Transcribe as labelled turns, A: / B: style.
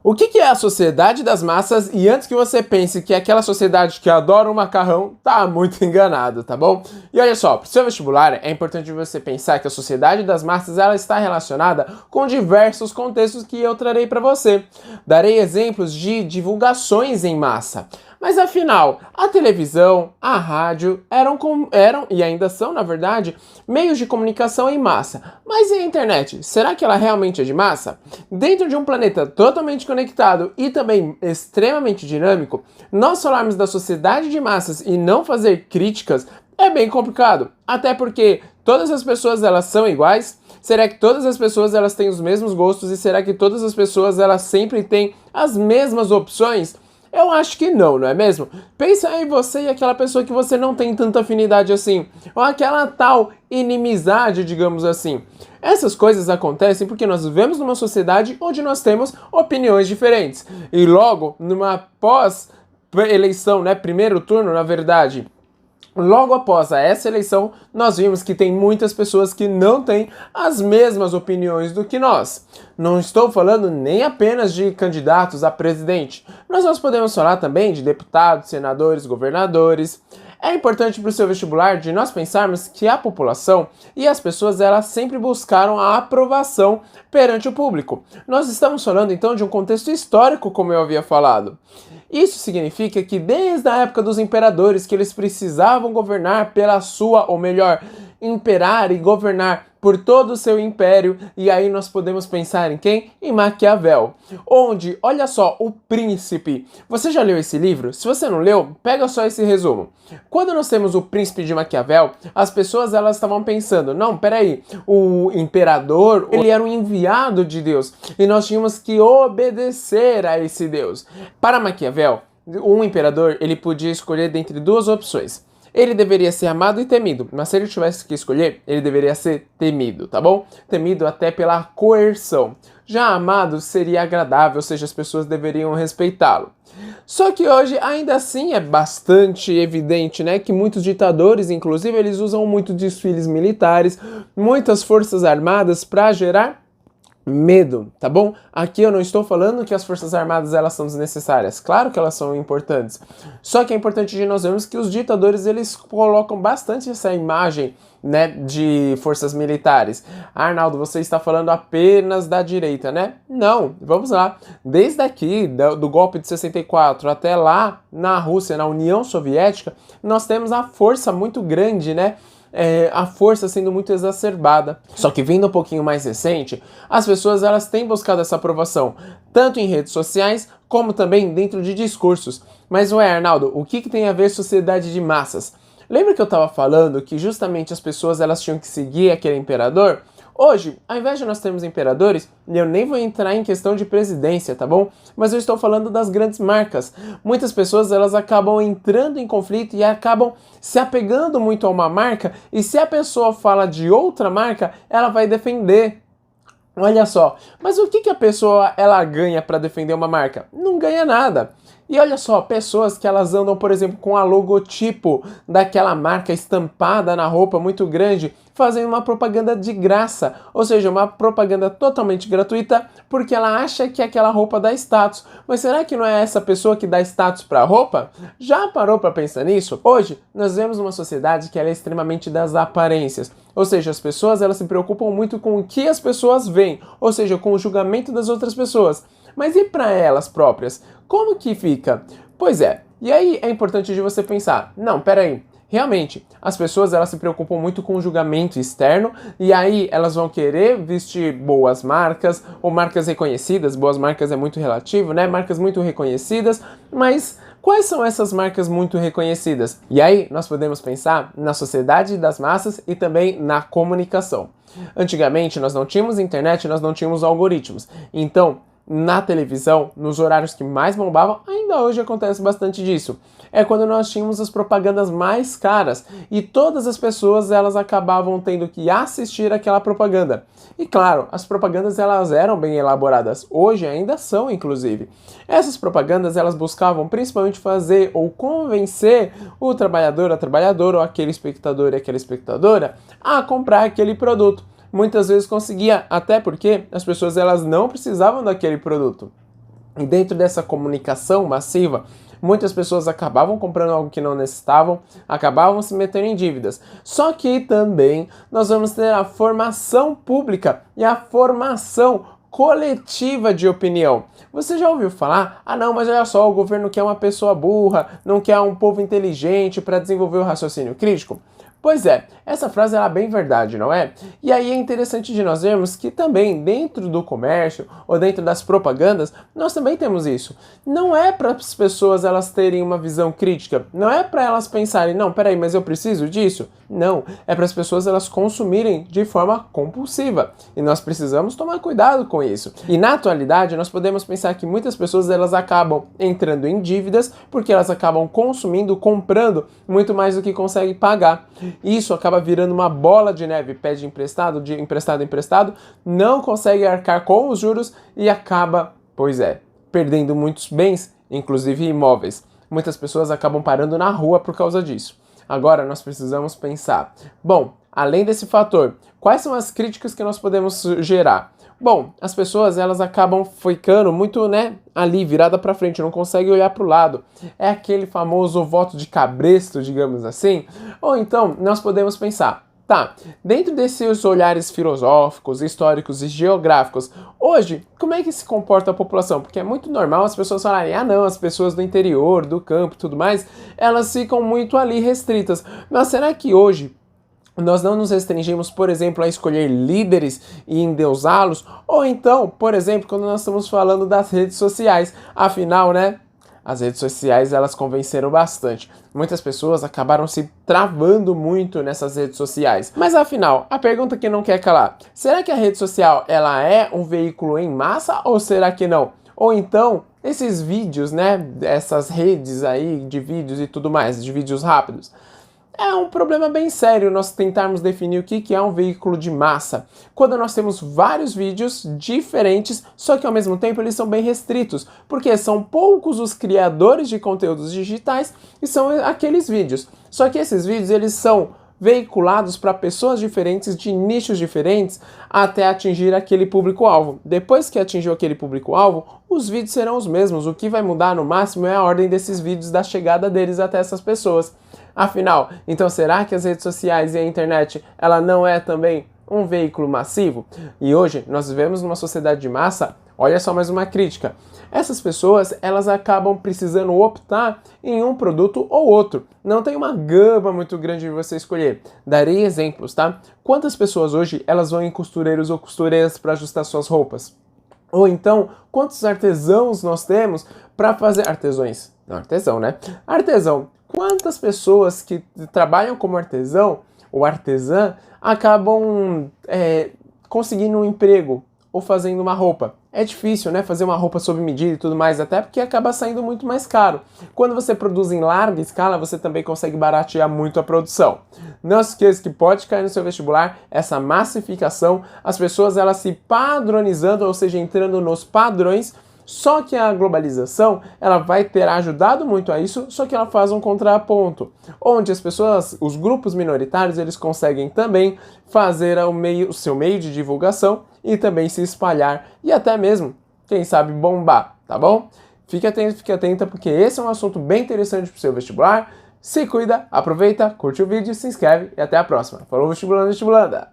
A: O que é a sociedade das massas? E antes que você pense que é aquela sociedade que adora um macarrão, tá muito enganado, tá bom? E olha só, para o seu vestibular é importante você pensar que a sociedade das massas ela está relacionada com diversos contextos que eu trarei para você. Darei exemplos de divulgações em massa. Mas afinal, a televisão, a rádio eram e ainda são, na verdade, meios de comunicação em massa. Mas e a internet? Será que ela realmente é de massa? Dentro de um planeta totalmente conectado e também extremamente dinâmico, nós falarmos da sociedade de massas e não fazer críticas é bem complicado. Até porque todas as pessoas elas são iguais? Será que todas as pessoas elas têm os mesmos gostos? E será que todas as pessoas elas sempre têm as mesmas opções? Eu acho que não é mesmo? Pensa em você e aquela pessoa que você não tem tanta afinidade assim, ou aquela tal inimizade, digamos assim. Essas coisas acontecem porque nós vivemos numa sociedade onde nós temos opiniões diferentes. E logo, numa pós-eleição, primeiro turno, na verdade, logo após essa eleição, nós vimos que tem muitas pessoas que não têm as mesmas opiniões do que nós. Não estou falando nem apenas de candidatos a presidente. Nós podemos falar também de deputados, senadores, governadores. É importante para o seu vestibular de nós pensarmos que a população e as pessoas elas sempre buscaram a aprovação perante o público. Nós estamos falando então de um contexto histórico, como eu havia falado. Isso significa que desde a época dos imperadores que eles precisavam governar pela sua, ou melhor, imperar e governar por todo o seu império, e aí nós podemos pensar em quem? Em Maquiavel, onde, olha só, o príncipe. Você já leu esse livro? Se você não leu, pega só esse resumo. Quando nós temos o príncipe de Maquiavel, as pessoas elas estavam pensando, não, peraí, o imperador, ele era um enviado de Deus, e nós tínhamos que obedecer a esse Deus. Para Maquiavel, um imperador, ele podia escolher dentre duas opções. Ele deveria ser amado e temido, mas se ele tivesse que escolher, ele deveria ser temido, tá bom? Temido até pela coerção. Já amado seria agradável, ou seja, as pessoas deveriam respeitá-lo. Só que hoje, ainda assim, é bastante evidente, que muitos ditadores, inclusive, eles usam muito desfiles militares, muitas forças armadas para gerar medo, tá bom? Aqui eu não estou falando que as forças armadas elas são desnecessárias, claro que elas são importantes, só que é importante de nós vermos que os ditadores eles colocam bastante essa imagem, de forças militares. Arnaldo, você está falando apenas da direita, né? Não, vamos lá, desde aqui, do golpe de 64 até lá na Rússia, na União Soviética, nós temos a força muito grande, a força sendo muito exacerbada. Só que vindo um pouquinho mais recente, as pessoas elas têm buscado essa aprovação, tanto em redes sociais, como também dentro de discursos. Mas Arnaldo, o que tem a ver sociedade de massas? Lembra que eu estava falando que justamente as pessoas elas tinham que seguir aquele imperador? Hoje, ao invés de nós termos imperadores, eu nem vou entrar em questão de presidência, tá bom? Mas eu estou falando das grandes marcas. Muitas pessoas elas acabam entrando em conflito e acabam se apegando muito a uma marca, e se a pessoa fala de outra marca, ela vai defender. Olha só, mas o que a pessoa ela ganha para defender uma marca? Não ganha nada. E olha só, pessoas que elas andam, por exemplo, com a logotipo daquela marca estampada na roupa muito grande, fazendo uma propaganda de graça, ou seja, uma propaganda totalmente gratuita, porque ela acha que aquela roupa dá status. Mas será que não é essa pessoa que dá status para a roupa? Já parou para pensar nisso? Hoje, nós vemos uma sociedade que ela é extremamente das aparências, ou seja, as pessoas elas se preocupam muito com o que as pessoas veem, ou seja, com o julgamento das outras pessoas. Mas e para elas próprias? Como que fica? Pois é, e aí é importante de você pensar, não, peraí, realmente, as pessoas elas se preocupam muito com o julgamento externo, e aí elas vão querer vestir boas marcas, ou marcas reconhecidas, boas marcas é muito relativo, marcas muito reconhecidas, mas quais são essas marcas muito reconhecidas? E aí nós podemos pensar na sociedade das massas e também na comunicação. Antigamente nós não tínhamos internet, nós não tínhamos algoritmos, então na televisão, nos horários que mais bombavam, ainda hoje acontece bastante disso. É quando nós tínhamos as propagandas mais caras e todas as pessoas elas acabavam tendo que assistir aquela propaganda. E claro, as propagandas elas eram bem elaboradas, hoje ainda são inclusive. Essas propagandas elas buscavam principalmente fazer ou convencer o trabalhador, a trabalhadora ou aquele espectador e aquela espectadora a comprar aquele produto. Muitas vezes conseguia, até porque as pessoas elas não precisavam daquele produto. E dentro dessa comunicação massiva, muitas pessoas acabavam comprando algo que não necessitavam, acabavam se metendo em dívidas. Só que também nós vamos ter a formação pública e a formação coletiva de opinião. Você já ouviu falar? Ah não, mas olha só, o governo quer uma pessoa burra, não quer um povo inteligente para desenvolver o raciocínio crítico? Pois é, essa frase é bem verdade, não é? E aí é interessante de nós vermos que também dentro do comércio ou dentro das propagandas, nós também temos isso. Não é para as pessoas elas terem uma visão crítica, não é para elas pensarem, não, peraí, mas eu preciso disso? Não, é para as pessoas elas consumirem de forma compulsiva. E nós precisamos tomar cuidado com isso. E na atualidade, nós podemos pensar que muitas pessoas elas acabam entrando em dívidas porque elas acabam consumindo, comprando muito mais do que conseguem pagar. Isso acaba virando uma bola de neve, pede emprestado, de emprestado, não consegue arcar com os juros e acaba, pois é, perdendo muitos bens, inclusive imóveis. Muitas pessoas acabam parando na rua por causa disso. Agora nós precisamos pensar, bom, além desse fator, quais são as críticas que nós podemos gerar? Bom, as pessoas elas acabam ficando muito, ali virada para frente, não conseguem olhar para o lado. É aquele famoso voto de cabresto, digamos assim. Ou então nós podemos pensar, tá, dentro desses olhares filosóficos, históricos e geográficos, hoje, como é que se comporta a população? Porque é muito normal as pessoas falarem, ah não, as pessoas do interior, do campo e tudo mais, elas ficam muito ali restritas. Mas será que hoje nós não nos restringimos, por exemplo, a escolher líderes e endeusá-los? Ou então, por exemplo, quando nós estamos falando das redes sociais, afinal, as redes sociais, elas convenceram bastante. Muitas pessoas acabaram se travando muito nessas redes sociais. Mas afinal, a pergunta que não quer calar, será que a rede social, ela é um veículo em massa ou será que não? Ou então, esses vídeos, essas redes aí de vídeos e tudo mais, de vídeos rápidos, é um problema bem sério nós tentarmos definir o que é um veículo de massa, quando nós temos vários vídeos diferentes, só que ao mesmo tempo eles são bem restritos, porque são poucos os criadores de conteúdos digitais e são aqueles vídeos. Só que esses vídeos eles são veiculados para pessoas diferentes, de nichos diferentes, até atingir aquele público-alvo. Depois que atingiu aquele público-alvo, os vídeos serão os mesmos. O que vai mudar no máximo é a ordem desses vídeos, da chegada deles até essas pessoas. Afinal, então será que as redes sociais e a internet, ela não é também um veículo massivo? E hoje nós vivemos numa sociedade de massa. Olha só mais uma crítica. Essas pessoas, elas acabam precisando optar em um produto ou outro. Não tem uma gama muito grande de você escolher. Darei exemplos, tá? Quantas pessoas hoje, elas vão em costureiros ou costureiras para ajustar suas roupas? Ou então, quantos artesãos nós temos para fazer... Artesões. Não, artesão, Artesão. Quantas pessoas que trabalham como artesão ou artesã acabam conseguindo um emprego ou fazendo uma roupa? É difícil, fazer uma roupa sob medida e tudo mais, até porque acaba saindo muito mais caro. Quando você produz em larga escala, você também consegue baratear muito a produção. Não se esqueça que pode cair no seu vestibular essa massificação, as pessoas elas se padronizando, ou seja, entrando nos padrões. Só que a globalização, ela vai ter ajudado muito a isso, só que ela faz um contraponto, onde as pessoas, os grupos minoritários, eles conseguem também fazer o seu meio de divulgação e também se espalhar e até mesmo, quem sabe, bombar, tá bom? Fique atenta, porque esse é um assunto bem interessante para o seu vestibular. Se cuida, aproveita, curte o vídeo, se inscreve e até a próxima. Falou, vestibulando, vestibulanda!